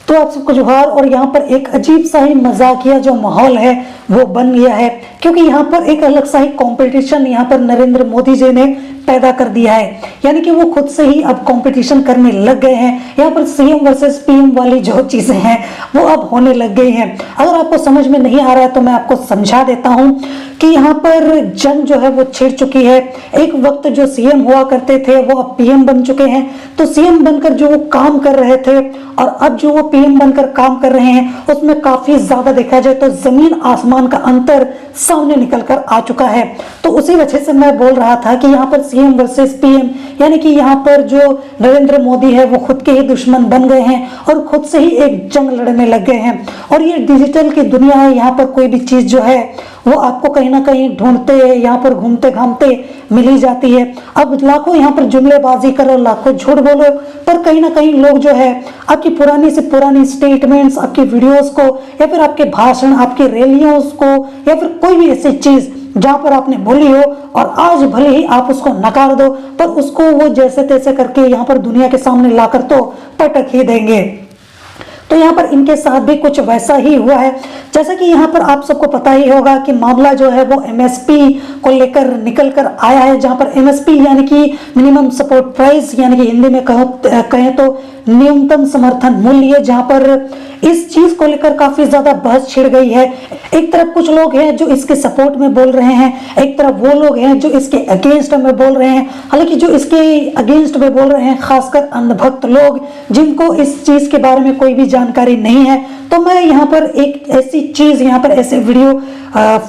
तो आप सबको जोहार। और यहाँ पर एक अजीब सा ही मजाकिया जो माहौल है वो बन गया है, क्योंकि यहाँ पर एक अलग सा ही कंपटीशन यहाँ पर नरेंद्र मोदी जी ने पैदा कर दिया है। यानी कि वो खुद से ही अब कंपटीशन करने लग गए हैं। यहाँ पर सीएम वर्सेस पीएम वाली जो चीजें हैं वो अब होने लग गई हैं। अगर आपको समझ में नहीं आ रहा है तो मैं आपको समझा देता हूँ कि यहाँ पर जंग जो है वो छिड़ चुकी है। एक वक्त जो सीएम हुआ करते थे वो अब पीएम बन चुके हैं। तो सीएम बनकर जो वो काम कर रहे थे और अब जो वो पीएम बनकर काम कर रहे हैं उसमें काफी ज्यादा देखा जाए तो जमीन आसमान का अंतर सामने निकल कर आ चुका है। तो उसी वजह से मैं बोल रहा था कि यहाँ पर सीएम वर्सेस पीएम, यानी कि यहाँ पर जो नरेंद्र मोदी है वो खुद के ही दुश्मन बन गए हैं और खुद से ही एक जंग लड़ने लग गए हैं। और ये डिजिटल की दुनिया है, यहाँ पर कोई भी चीज जो है वो आपको कहीं ना कहीं ढूंढते यहाँ पर घूमते घामते मिल ही जाती है। अब लाखों यहाँ पर जुमलेबाजी करो, लाखों झूठ बोलो, पर कहीं ना कहीं लोग जो है आपकी पुरानी से पुरानी स्टेटमेंट्स, आपकी वीडियोस को या फिर आपके भाषण, आपकी रैलियों को या फिर कोई भी ऐसी चीज जहां पर आपने बोली हो और आज भले ही आप उसको नकार दो, पर उसको वो जैसे तैसे करके यहाँ पर दुनिया के सामने लाकर तो पटक ही देंगे। तो यहाँ पर इनके साथ भी कुछ वैसा ही हुआ है। जैसा कि यहाँ पर आप सबको पता ही होगा कि मामला जो है वो एमएसपी को लेकर निकल कर आया है, जहाँ पर एमएसपी यानी कि मिनिमम सपोर्ट प्राइस, यानी कि हिंदी में कहें तो न्यूनतम समर्थन मूल्य, जहाँ पर इस चीज को लेकर काफी ज्यादा बहस छिड़ गई है। एक तरफ कुछ लोग हैं जो इसके सपोर्ट में बोल रहे हैं, एक तरफ वो लोग हैं जो इसके अगेंस्ट में बोल रहे हैं। हालांकि जो इसके अगेंस्ट में बोल रहे हैं खासकर अंधभक्त लोग, जिनको इस चीज के बारे में कोई भी जानकारी नहीं है। तो मैं यहाँ पर एक ऐसी चीज, यहाँ पर ऐसे वीडियो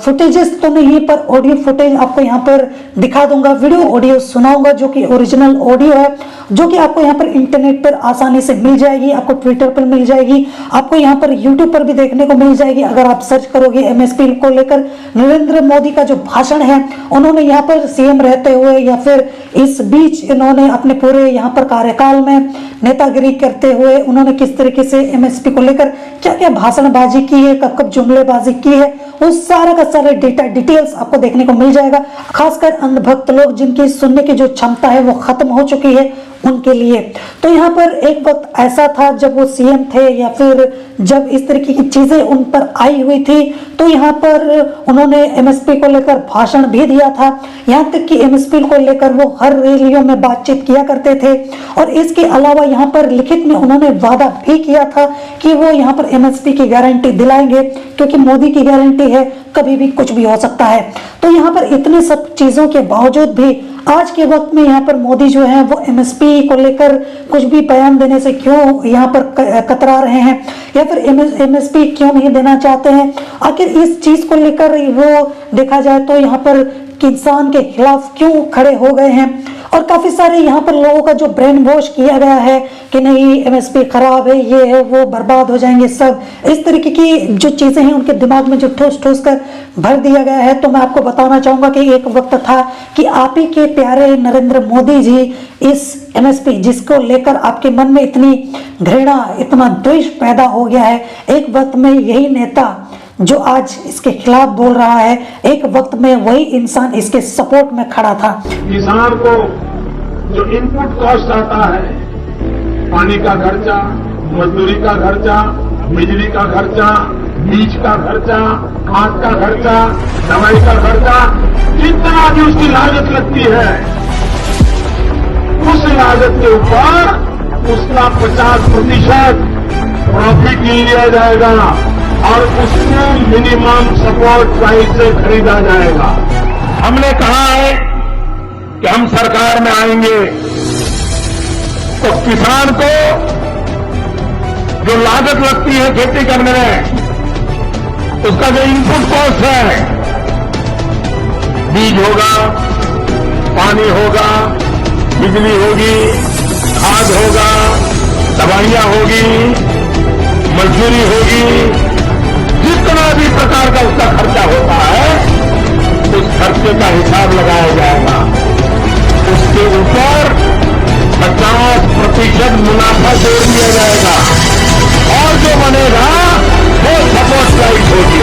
फुटेजेस तो नहीं पर ऑडियो फुटेज आपको यहाँ पर दिखा दूंगा, वीडियो ऑडियो सुनाऊंगा जो कि ओरिजिनल ऑडियो है, जो कि आपको यहाँ पर इंटरनेट पर आसानी से मिल जाएगी, आपको ट्विटर पर मिल जाएगी, आपको यहाँ पर यूट्यूब पर भी देखने को मिल जाएगी। अगर आप सर्च करोगे एमएसपी को लेकर नरेंद्र मोदी का जो भाषण है, उन्होंने यहाँ पर सीएम रहते हुए या फिर इस बीच इन्होंने अपने पूरे यहाँ पर कार्यकाल में नेतागिरी करते हुए उन्होंने किस तरीके से एमएसपी को लेकर क्या क्या भाषणबाजी की है, कब कब जुमलेबाजी की है, उस सारा का सारा डिटेल्स आपको देखने को मिल जाएगा। खासकर अंधभक्त लोग जिनकी सुनने की जो क्षमता है वो खत्म हो चुकी है उनके लिए। तो यहाँ पर एक वक्त ऐसा था जब वो सीएम थे या फिर जब इस तरीके की चीजें उन पर आई हुई थी, तो यहाँ पर उन्होंने एमएसपी को लेकर भाषण भी दिया था। यहाँ तक कि एमएसपी को लेकर वो हर रैलियों में बातचीत किया करते थे और इसके अलावा यहाँ पर लिखित में उन्होंने वादा भी किया था कि वो यहाँ पर एमएसपी की गारंटी दिलाएंगे, क्योंकि मोदी की गारंटी है, कभी भी कुछ भी हो सकता है। तो यहाँ पर इतने सब चीजों के बावजूद भी आज के वक्त में यहाँ पर मोदी जो है वो एमएसपी को लेकर कुछ भी बयान देने से क्यों यहाँ पर कतरा रहे हैं या फिर एमएसपी क्यों नहीं देना चाहते हैं। आखिर इस चीज को लेकर वो देखा जाए तो यहाँ पर किसान के खिलाफ क्यों खड़े हो गए हैं। और काफी सारे यहाँ पर लोगों का जो ब्रेन वॉश किया गया है कि नहीं एमएसपी खराब है, ये है वो, बर्बाद हो जाएंगे सब, इस तरीके की जो चीजें हैं उनके दिमाग में जो ठोस ठोस कर भर दिया गया है। तो मैं आपको बताना चाहूंगा कि एक वक्त था कि आप ही के प्यारे नरेंद्र मोदी जी इस एमएसपी जिसको लेकर आपके मन में इतनी घृणा, इतना द्वेष पैदा हो गया है, एक वक्त में यही नेता जो आज इसके खिलाफ बोल रहा है, एक वक्त में वही इंसान इसके सपोर्ट में खड़ा था। किसान को जो इनपुट कॉस्ट आता है, पानी का खर्चा, मजदूरी का खर्चा, बिजली का खर्चा, बीज का खर्चा, खाद का खर्चा, दवाई का खर्चा, जितना भी उसकी लागत लगती है, उस लागत के ऊपर उसका 50% प्रॉफिट लिया जाएगा और उसको मिनिमम सपोर्ट प्राइस से खरीदा जाएगा। हमने कहा है कि हम सरकार में आएंगे तो किसान को जो लागत लगती है खेती करने में, उसका जो इनपुट कॉस्ट है, बीज होगा, पानी होगा, बिजली होगी, खाद होगा, दवाइयां होगी, मजदूरी होगी, जितना भी प्रकार का उसका खर्चा होता है उस खर्चे का हिसाब लगाया जाएगा। उसके ऊपर 50% मुनाफा जोड़ दिया जाएगा और जो बनेगा वो सपोर्ट प्राइस होगी।